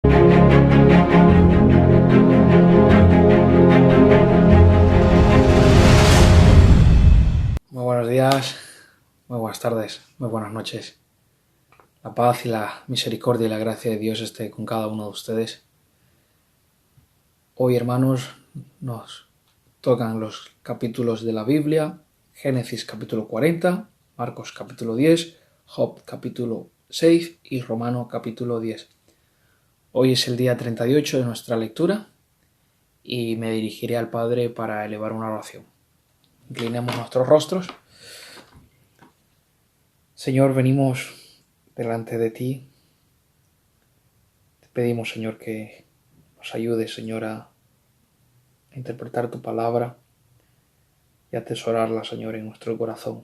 Muy buenos días, muy buenas tardes, muy buenas noches. La paz y la misericordia y la gracia de Dios esté con cada uno de ustedes. Hoy, hermanos, nos tocan los capítulos de la Biblia: Génesis capítulo 40, Marcos capítulo 10, Job capítulo 6 y Romano capítulo 10. Hoy es el día 38 de nuestra lectura y me dirigiré al Padre para elevar una oración. Inclinemos nuestros rostros. Señor, venimos delante de ti. Te pedimos, Señor, que nos ayudes, Señor, a interpretar tu palabra y atesorarla, Señor, en nuestro corazón.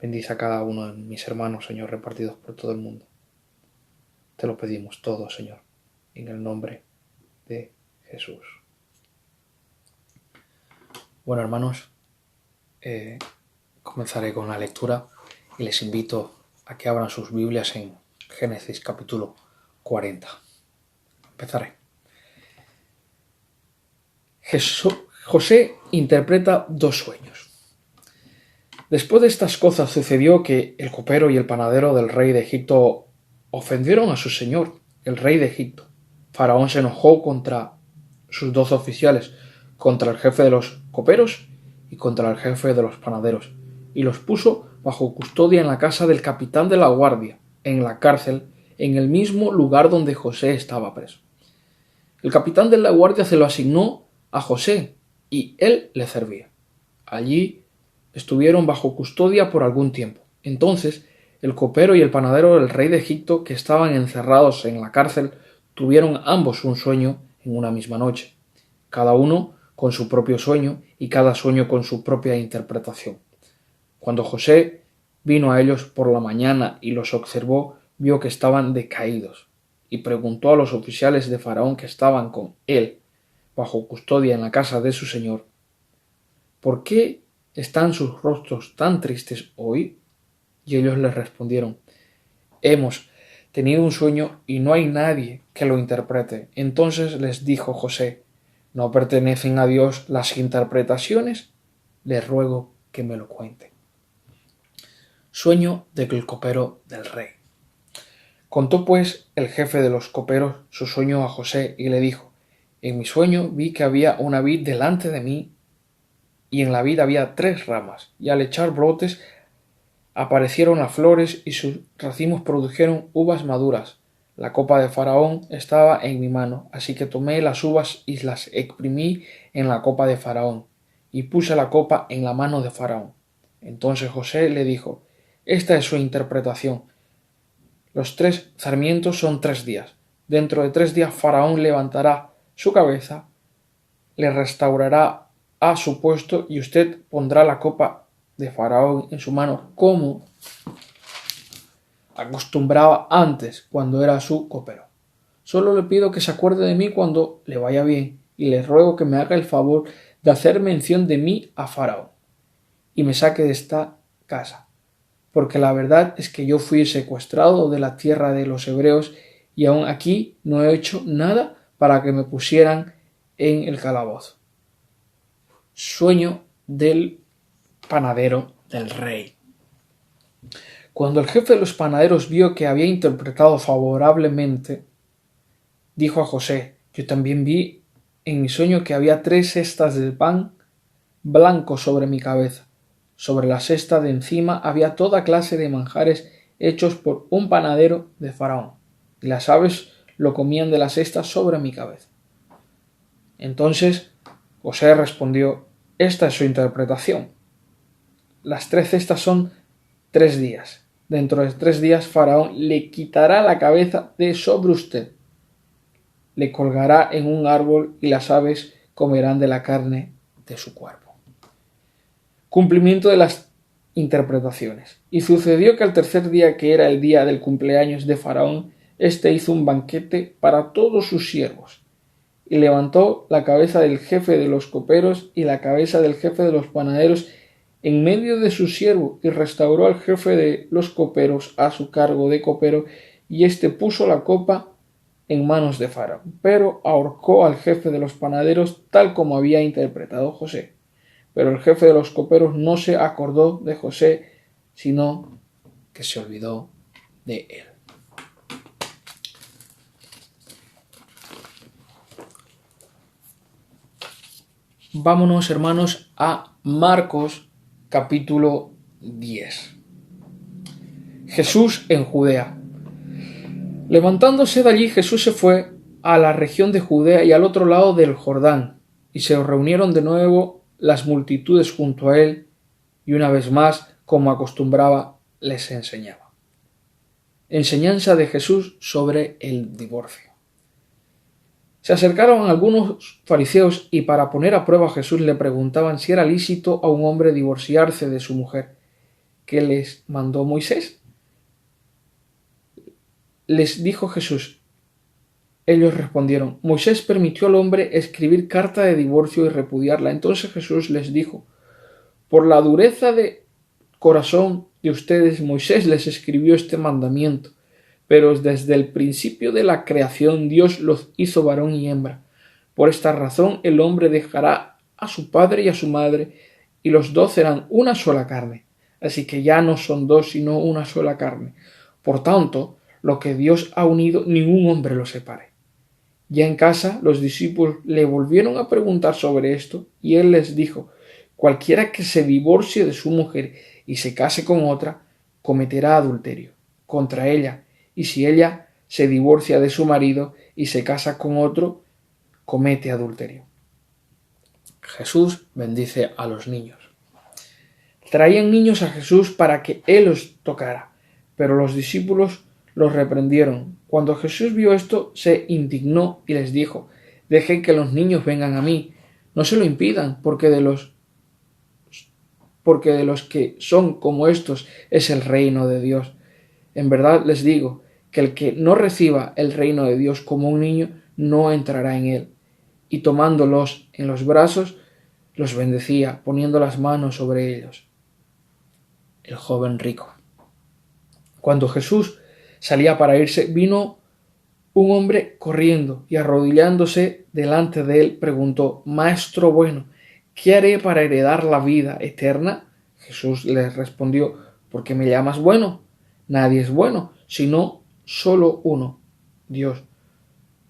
Bendice a cada uno de mis hermanos, Señor, repartidos por todo el mundo. Te lo pedimos todo, Señor, en el nombre de Jesús. Bueno, hermanos, comenzaré con la lectura y les invito a que abran sus Biblias en Génesis capítulo 40. Empezaré. José interpreta dos sueños. Después de estas cosas sucedió que el copero y el panadero del rey de Egipto ofendieron a su señor, el rey de Egipto. Faraón se enojó contra sus dos oficiales, contra el jefe de los coperos y contra el jefe de los panaderos, y los puso bajo custodia en la casa del capitán de la guardia, en la cárcel, en el mismo lugar donde José estaba preso. El capitán de la guardia se lo asignó a José, y él le servía. Allí estuvieron bajo custodia por algún tiempo. Entonces el copero y el panadero del rey de Egipto, que estaban encerrados en la cárcel, tuvieron ambos un sueño en una misma noche, cada uno con su propio sueño y cada sueño con su propia interpretación. Cuando José vino a ellos por la mañana y los observó, vio que estaban decaídos, y preguntó a los oficiales de Faraón que estaban con él bajo custodia en la casa de su señor: ¿por qué están sus rostros tan tristes hoy? Y ellos le respondieron: hemos tenido un sueño y no hay nadie que lo interprete. Entonces les dijo José: ¿no pertenecen a Dios las interpretaciones? Les ruego que me lo cuente. Sueño del copero del rey. Contó pues el jefe de los coperos su sueño a José y le dijo: en mi sueño vi que había una vid delante de mí, y en la vid había 3 ramas, y al echar brotes aparecieron las flores y sus racimos produjeron uvas maduras. La copa de Faraón estaba en mi mano, así que tomé las uvas y las exprimí en la copa de Faraón, y puse la copa en la mano de Faraón. Entonces José le dijo: esta es su interpretación. Los 3 sarmientos son 3 días. Dentro de 3 días Faraón levantará su cabeza, le restaurará a su puesto y usted pondrá la copa de Faraón en su mano como acostumbraba antes cuando era su copero. Solo le pido que se acuerde de mí cuando le vaya bien y le ruego que me haga el favor de hacer mención de mí a Faraón y me saque de esta casa, porque la verdad es que yo fui secuestrado de la tierra de los hebreos y aún aquí no he hecho nada para que me pusieran en el calabozo. Sueño del panadero del rey. Cuando el jefe de los panaderos vio que había interpretado favorablemente, dijo a José: yo también vi en mi sueño que había 3 cestas de pan blanco sobre mi cabeza. Sobre la cesta de encima había toda clase de manjares hechos por un panadero de Faraón, y las aves lo comían de la cesta sobre mi cabeza. Entonces José respondió: esta es su interpretación. Las 3 cestas son 3 días. Dentro de 3 días Faraón le quitará la cabeza de sobre usted, le colgará en un árbol y las aves comerán de la carne de su cuerpo. Cumplimiento de las interpretaciones. Y sucedió que al tercer día, que era el día del cumpleaños de Faraón, éste hizo un banquete para todos sus siervos, y levantó la cabeza del jefe de los coperos y la cabeza del jefe de los panaderos en medio de su siervo, y restauró al jefe de los coperos a su cargo de copero, y éste puso la copa en manos de Faraón, pero ahorcó al jefe de los panaderos tal como había interpretado José. Pero el jefe de los coperos no se acordó de José, sino que se olvidó de él. Vámonos, hermanos, a Marcos capítulo 10. Jesús en Judea. Levantándose de allí, Jesús se fue a la región de Judea y al otro lado del Jordán, y se reunieron de nuevo las multitudes junto a él, y una vez más, como acostumbraba, les enseñaba. Enseñanza de Jesús sobre el divorcio. Se acercaron algunos fariseos y para poner a prueba a Jesús le preguntaban si era lícito a un hombre divorciarse de su mujer. ¿Qué les mandó Moisés? Les dijo Jesús. Ellos respondieron, Moisés permitió al hombre escribir carta de divorcio y repudiarla. Entonces Jesús les dijo, por la dureza de corazón de ustedes, Moisés les escribió este mandamiento, pero desde el principio de la creación Dios los hizo varón y hembra. Por esta razón el hombre dejará a su padre y a su madre, y los dos serán una sola carne. Así que ya no son dos, sino una sola carne. Por tanto, lo que Dios ha unido, ningún hombre lo separe. Ya en casa, los discípulos le volvieron a preguntar sobre esto, y él les dijo, cualquiera que se divorcie de su mujer y se case con otra, cometerá adulterio contra ella, y si ella se divorcia de su marido y se casa con otro, comete adulterio. Jesús bendice a los niños. Traían niños a Jesús para que él los tocara, pero los discípulos los reprendieron. Cuando Jesús vio esto, se indignó y les dijo, dejen que los niños vengan a mí, no se lo impidan, porque de los que son como estos es el reino de Dios. En verdad les digo que el que no reciba el reino de Dios como un niño no entrará en él. Y tomándolos en los brazos, los bendecía, poniendo las manos sobre ellos. El joven rico. Cuando Jesús salía para irse, vino un hombre corriendo y arrodillándose delante de él preguntó, Maestro bueno, ¿qué haré para heredar la vida eterna? Jesús le respondió, ¿por qué me llamas bueno? Nadie es bueno, sino solo uno, Dios.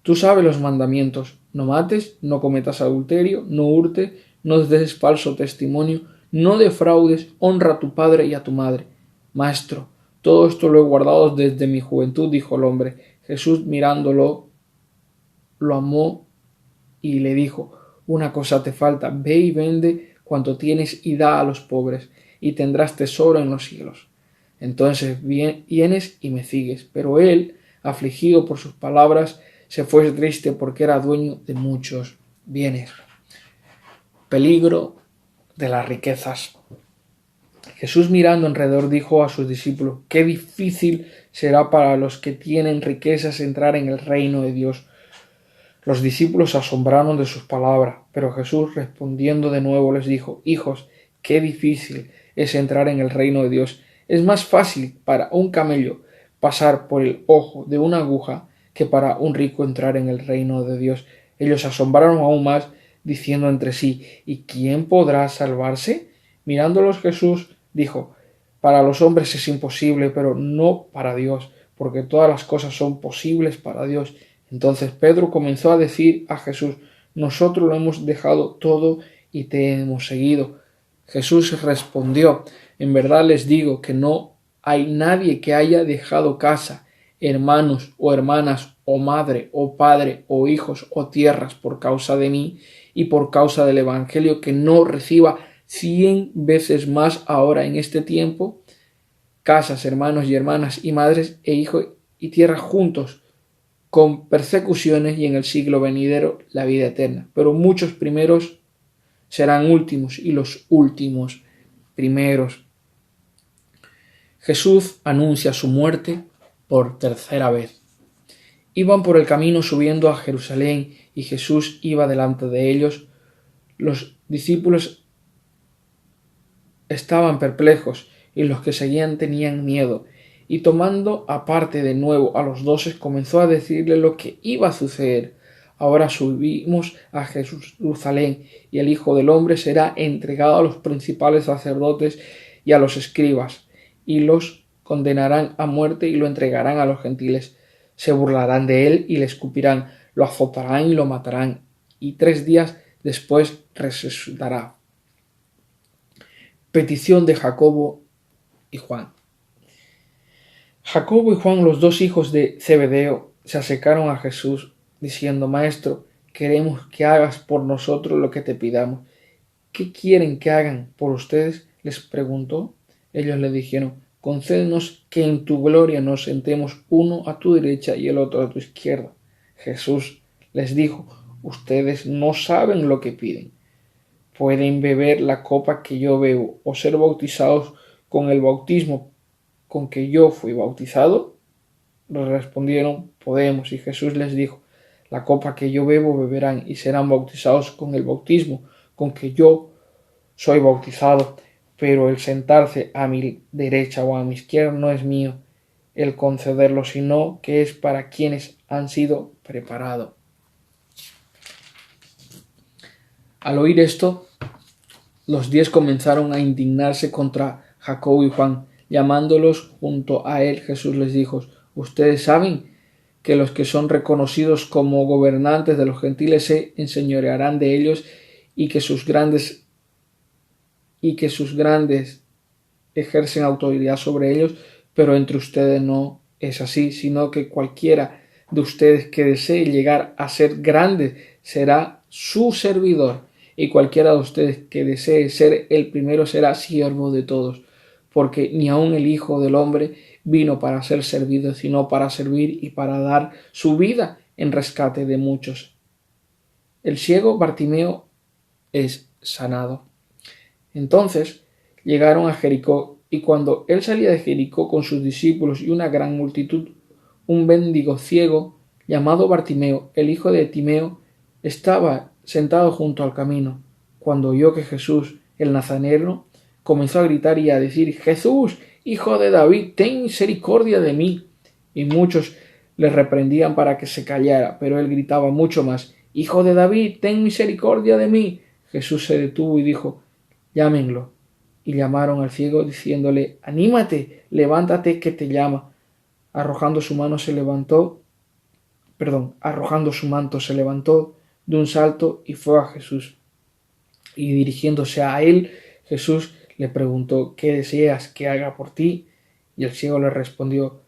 Tú sabes los mandamientos, no mates, no cometas adulterio, no hurtes, no des falso testimonio, no defraudes, honra a tu padre y a tu madre. Maestro, todo esto lo he guardado desde mi juventud, dijo el hombre. Jesús mirándolo, lo amó y le dijo, una cosa te falta, ve y vende cuanto tienes y da a los pobres, y tendrás tesoro en los cielos. Entonces vienes y me sigues. Pero él, afligido por sus palabras, se fue triste porque era dueño de muchos bienes. Peligro de las riquezas. Jesús mirando alrededor dijo a sus discípulos, qué difícil será para los que tienen riquezas entrar en el reino de Dios. Los discípulos se asombraron de sus palabras, pero Jesús respondiendo de nuevo les dijo, hijos, qué difícil es entrar en el reino de Dios. Es más fácil para un camello pasar por el ojo de una aguja que para un rico entrar en el reino de Dios. Ellos se asombraron aún más, diciendo entre sí, ¿y quién podrá salvarse? Mirándolos Jesús dijo, para los hombres es imposible, pero no para Dios, porque todas las cosas son posibles para Dios. Entonces Pedro comenzó a decir a Jesús, nosotros lo hemos dejado todo y te hemos seguido. Jesús respondió, en verdad les digo que no hay nadie que haya dejado casa, hermanos o hermanas, o madre, o padre, o hijos, o tierras por causa de mí y por causa del Evangelio, que no reciba 100 veces más ahora en este tiempo, casas, hermanos y hermanas, y madres e hijos y tierras juntos, con persecuciones y en el siglo venidero la vida eterna. Pero muchos primeros serán últimos y los últimos primeros. Jesús anuncia su muerte por tercera vez. Iban por el camino subiendo a Jerusalén y Jesús iba delante de ellos. Los discípulos estaban perplejos y los que seguían tenían miedo. Y tomando aparte de nuevo a los 12, comenzó a decirle lo que iba a suceder. Ahora subimos a Jerusalén, y el Hijo del Hombre será entregado a los principales sacerdotes y a los escribas, y los condenarán a muerte y lo entregarán a los gentiles. Se burlarán de él y le escupirán, lo azotarán y lo matarán, y 3 días después resucitará. Petición de Jacobo y Juan. Jacobo y Juan, los 2 hijos de Zebedeo, se acercaron a Jesús, diciendo: Maestro, queremos que hagas por nosotros lo que te pidamos. ¿Qué quieren que hagan por ustedes? Les preguntó. Ellos le dijeron: Concédenos que en tu gloria nos sentemos uno a tu derecha y el otro a tu izquierda. Jesús les dijo: Ustedes no saben lo que piden. ¿Pueden beber la copa que yo bebo o ser bautizados con el bautismo con que yo fui bautizado? Les respondieron: Podemos. Y Jesús les dijo: La copa que yo bebo beberán y serán bautizados con el bautismo con que yo soy bautizado, pero el sentarse a mi derecha o a mi izquierda no es mío el concederlo, sino que es para quienes han sido preparados. Al oír esto, los 10 comenzaron a indignarse contra Jacobo y Juan. Llamándolos junto a él, Jesús les dijo: Ustedes saben que los que son reconocidos como gobernantes de los gentiles se enseñorearán de ellos, y que sus grandes ejercen autoridad sobre ellos, pero entre ustedes no es así, sino que cualquiera de ustedes que desee llegar a ser grande será su servidor, y cualquiera de ustedes que desee ser el primero será siervo de todos, porque ni aun el Hijo del Hombre vino para ser servido, sino para servir y para dar su vida en rescate de muchos. El ciego Bartimeo es sanado. Entonces llegaron a Jericó, y cuando él salía de Jericó con sus discípulos y una gran multitud, un mendigo ciego llamado Bartimeo, el hijo de Timeo, estaba sentado junto al camino. Cuando oyó que Jesús, el Nazareno, comenzó a gritar y a decir: Jesús, hijo de David, ten misericordia de mí. Y muchos le reprendían para que se callara, pero él gritaba mucho más: Hijo de David, ten misericordia de mí. Jesús se detuvo y dijo: Llámenlo. Y llamaron al ciego diciéndole: Anímate, levántate, que te llama. Arrojando su manto se levantó de un salto y fue a Jesús. Y dirigiéndose a él, Jesús le preguntó: ¿Qué deseas que haga por ti? Y el ciego le respondió: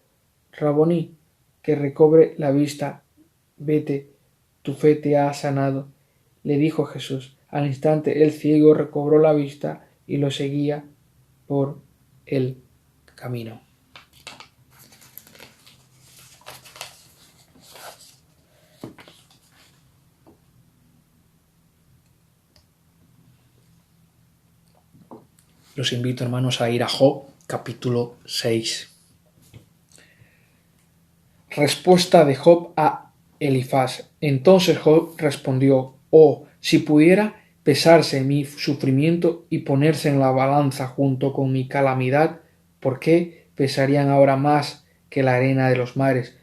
Raboní, que recobre la vista. Vete, tu fe te ha sanado. Le dijo Jesús. Al instante el ciego recobró la vista y lo seguía por el camino. Los invito, hermanos, a ir a Job, capítulo 6. Respuesta de Job a Elifaz. Entonces Job respondió: Oh, si pudiera pesarse mi sufrimiento y ponerse en la balanza junto con mi calamidad, ¿por qué pesarían ahora más que la arena de los mares?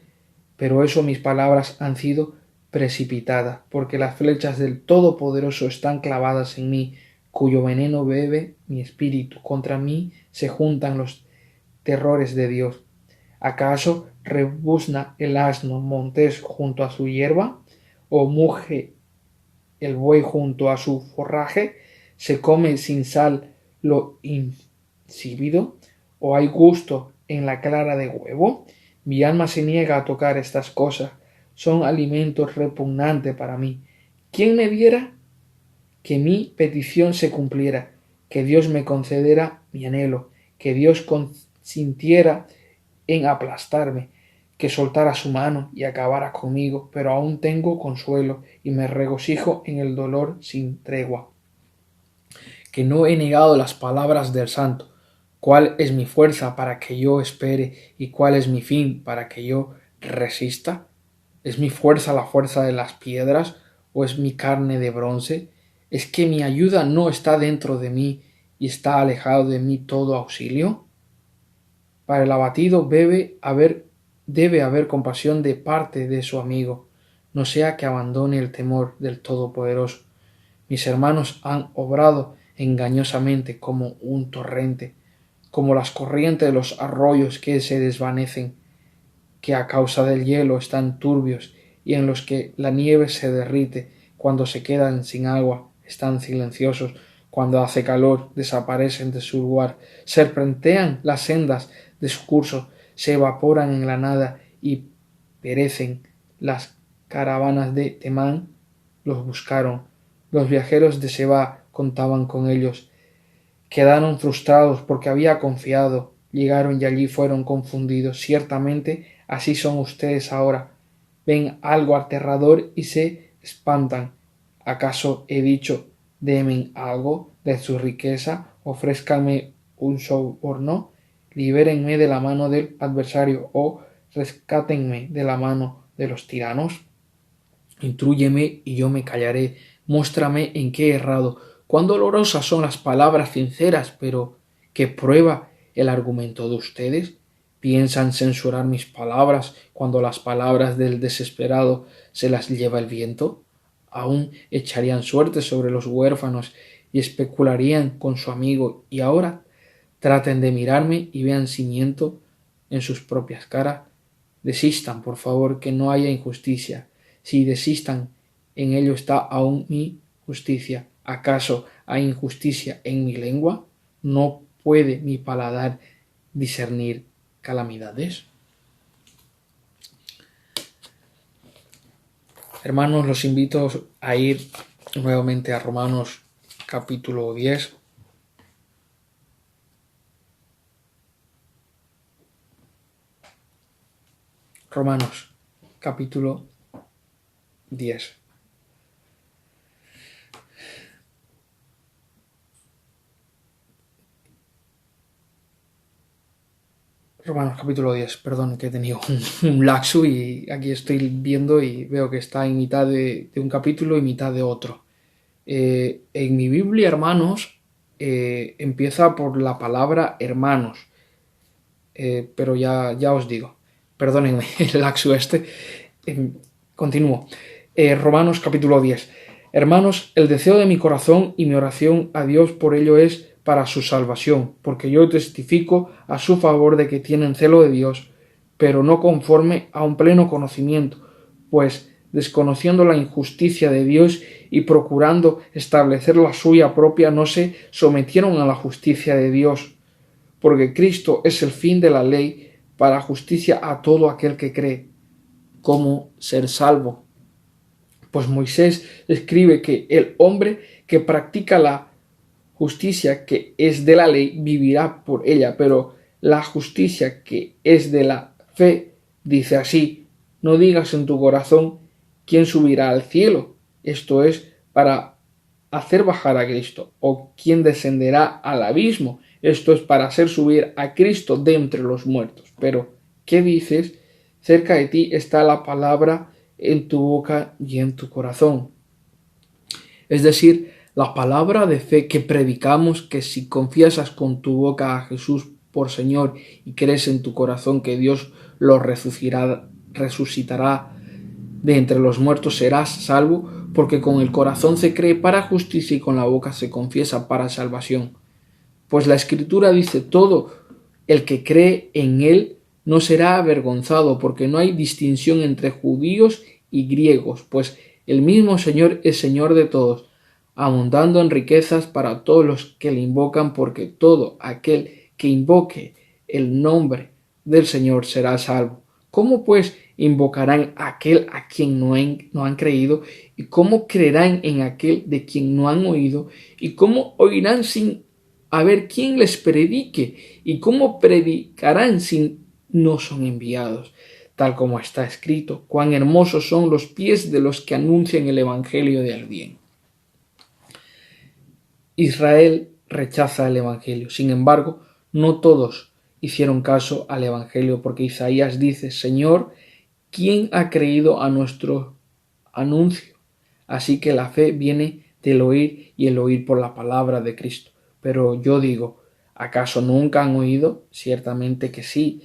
Pero eso, mis palabras han sido precipitadas, porque las flechas del Todopoderoso están clavadas en mí, cuyo veneno bebe mi espíritu. Contra mí se juntan los terrores de Dios. ¿Acaso rebuzna el asno montés junto a su hierba? ¿O muge el buey junto a su forraje? ¿Se come sin sal lo insípido? ¿O hay gusto en la clara de huevo? Mi alma se niega a tocar estas cosas. Son alimentos repugnantes para mí. ¿Quién me diera que mi petición se cumpliera? Que Dios me concediera mi anhelo. Que Dios consintiera en aplastarme, que soltara su mano y acabara conmigo, pero aún tengo consuelo y me regocijo en el dolor sin tregua. Que no he negado las palabras del santo. ¿Cuál es mi fuerza para que yo espere, y cuál es mi fin para que yo resista? ¿Es mi fuerza la fuerza de las piedras, o es mi carne de bronce? ¿Es que mi ayuda no está dentro de mí y está alejado de mí todo auxilio? Para el abatido debe haber compasión de parte de su amigo, no sea que abandone el temor del Todopoderoso. Mis hermanos han obrado engañosamente como un torrente, como las corrientes de los arroyos que se desvanecen, que a causa del hielo están turbios y en los que la nieve se derrite cuando se quedan sin agua, están silenciosos, cuando hace calor desaparecen de su lugar, serpentean las sendas de su curso, se evaporan en la nada y perecen. Las caravanas de Temán los buscaron, los viajeros de Seba contaban con ellos, quedaron frustrados porque había confiado, llegaron y allí fueron confundidos. Ciertamente así son ustedes ahora. Ven algo aterrador y se espantan. ¿Acaso he dicho, denme algo de su riqueza, ofrézcanme un soborno, libérenme de la mano del adversario o rescátenme de la mano de los tiranos? Intrúyeme y yo me callaré, muéstrame en qué he errado. Cuán dolorosas son las palabras sinceras, pero ¿qué prueba el argumento de ustedes? ¿Piensan censurar mis palabras cuando las palabras del desesperado se las lleva el viento? Aún echarían suerte sobre los huérfanos y especularían con su amigo, y ahora traten de mirarme y vean cimiento en sus propias caras. Desistan, por favor, que no haya injusticia. Si desistan, en ello está aún mi justicia. ¿Acaso hay injusticia en mi lengua? ¿No puede mi paladar discernir calamidades? Hermanos, los invito a ir nuevamente a Romanos capítulo 10. Romanos capítulo 10. Romanos capítulo 10, perdón, que he tenido un laxo y aquí estoy viendo y veo que está en mitad de un capítulo y mitad de otro. En mi Biblia, hermanos, empieza por la palabra hermanos, pero ya os digo, perdónenme el laxo este. Continúo. Romanos capítulo 10. Hermanos, el deseo de mi corazón y mi oración a Dios por ello es para su salvación, porque yo testifico a su favor de que tienen celo de Dios, pero no conforme a un pleno conocimiento, pues desconociendo la injusticia de Dios y procurando establecer la suya propia, no se sometieron a la justicia de Dios, porque Cristo es el fin de la ley para justicia a todo aquel que cree. ¿Cómo ser salvo? Pues Moisés escribe que el hombre que practica la justicia que es de la ley vivirá por ella, pero la justicia que es de la fe dice así: no digas en tu corazón quién subirá al cielo, esto es, para hacer bajar a Cristo, o quién descenderá al abismo, esto es, para hacer subir a Cristo de entre los muertos. Pero, ¿qué dices? Cerca de ti está la palabra en tu boca y en tu corazón. Es decir, la palabra de fe que predicamos, que si confiesas con tu boca a Jesús por Señor y crees en tu corazón que Dios lo resucitará de entre los muertos, serás salvo, porque con el corazón se cree para justicia y con la boca se confiesa para salvación. Pues la Escritura dice: todo el que cree en Él no será avergonzado, porque no hay distinción entre judíos y griegos, pues el mismo Señor es Señor de todos, abundando en riquezas para todos los que le invocan, porque todo aquel que invoque el nombre del Señor será salvo. ¿Cómo pues invocarán a aquel a quien no han creído? ¿Y cómo creerán en aquel de quien no han oído? ¿Y cómo oirán sin haber quien les predique? ¿Y cómo predicarán si no son enviados? Tal como está escrito: cuán hermosos son los pies de los que anuncian el evangelio del bien. Israel rechaza el evangelio. Sin embargo, no todos hicieron caso al evangelio, porque Isaías dice: Señor, ¿quién ha creído a nuestro anuncio? Así que la fe viene del oír y el oír por la palabra de Cristo. Pero yo digo: ¿Acaso nunca han oído? Ciertamente que sí.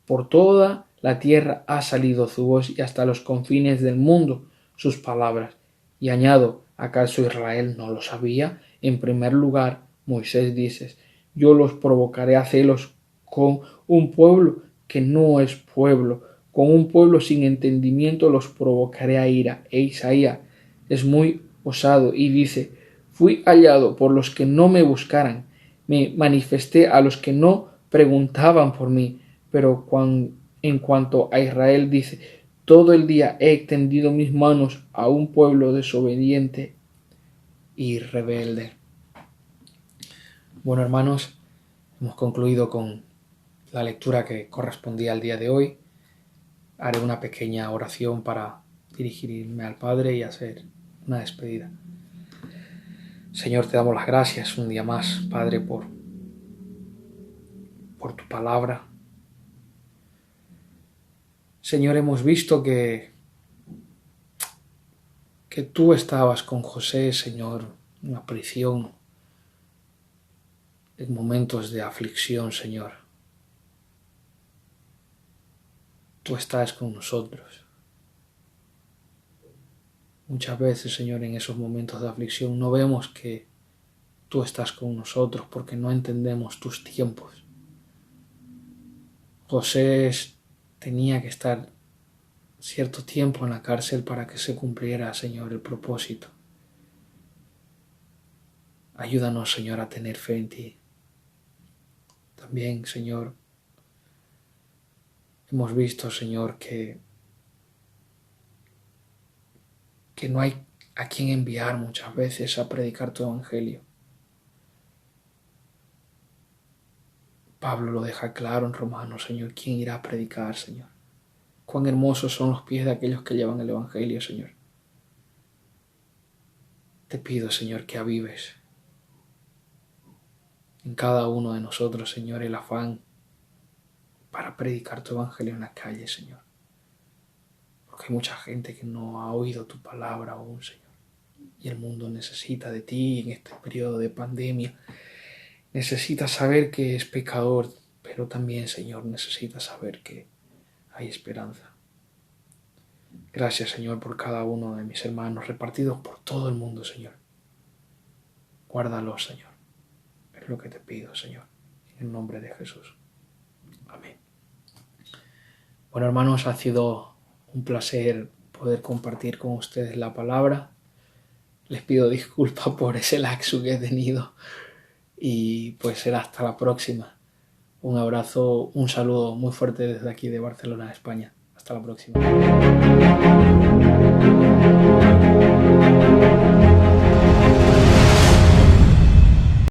Por toda la tierra ha salido su voz y hasta los confines del mundo sus palabras. Y añado, ¿acaso Israel no lo sabía? En primer lugar, Moisés dice, yo los provocaré a celos con un pueblo que no es pueblo, con un pueblo sin entendimiento los provocaré a ira. E Isaías es muy osado y dice, fui hallado por los que no me buscaran, me manifesté a los que no preguntaban por mí, pero en cuanto a Israel dice, todo el día he extendido mis manos a un pueblo desobediente y rebelde. Bueno, hermanos, hemos concluido con la lectura que correspondía al día de hoy. Haré una pequeña oración para dirigirme al Padre y hacer una despedida. Señor, te damos las gracias un día más, Padre, por tu palabra. Señor, hemos visto que tú estabas con José, Señor, en la prisión, en momentos de aflicción, Señor. Tú estás con nosotros. Muchas veces, Señor, en esos momentos de aflicción no vemos que tú estás con nosotros porque no entendemos tus tiempos. José tenía que estar cierto tiempo en la cárcel para que se cumpliera, Señor, el propósito. Ayúdanos, Señor, a tener fe en ti. También, Señor, hemos visto, Señor, que no hay a quien enviar muchas veces a predicar tu evangelio. Pablo lo deja claro en Romanos, Señor, ¿quién irá a predicar, Señor? Cuán hermosos son los pies de aquellos que llevan el evangelio, Señor. Te pido, Señor, que avives en cada uno de nosotros, Señor, el afán para predicar tu evangelio en la calle, Señor. Porque hay mucha gente que no ha oído tu palabra aún, Señor. Y el mundo necesita de ti en este periodo de pandemia. Necesita saber que es pecador, pero también, Señor, necesita saber que hay esperanza. Gracias, Señor, por cada uno de mis hermanos repartidos por todo el mundo, Señor. Guárdalos, Señor. Es lo que te pido, Señor, en el nombre de Jesús. Amén. Bueno, hermanos, ha sido un placer poder compartir con ustedes la palabra. Les pido disculpas por ese lapsus que he tenido y pues será hasta la próxima. Un abrazo, un saludo muy fuerte desde aquí de Barcelona, España. Hasta la próxima.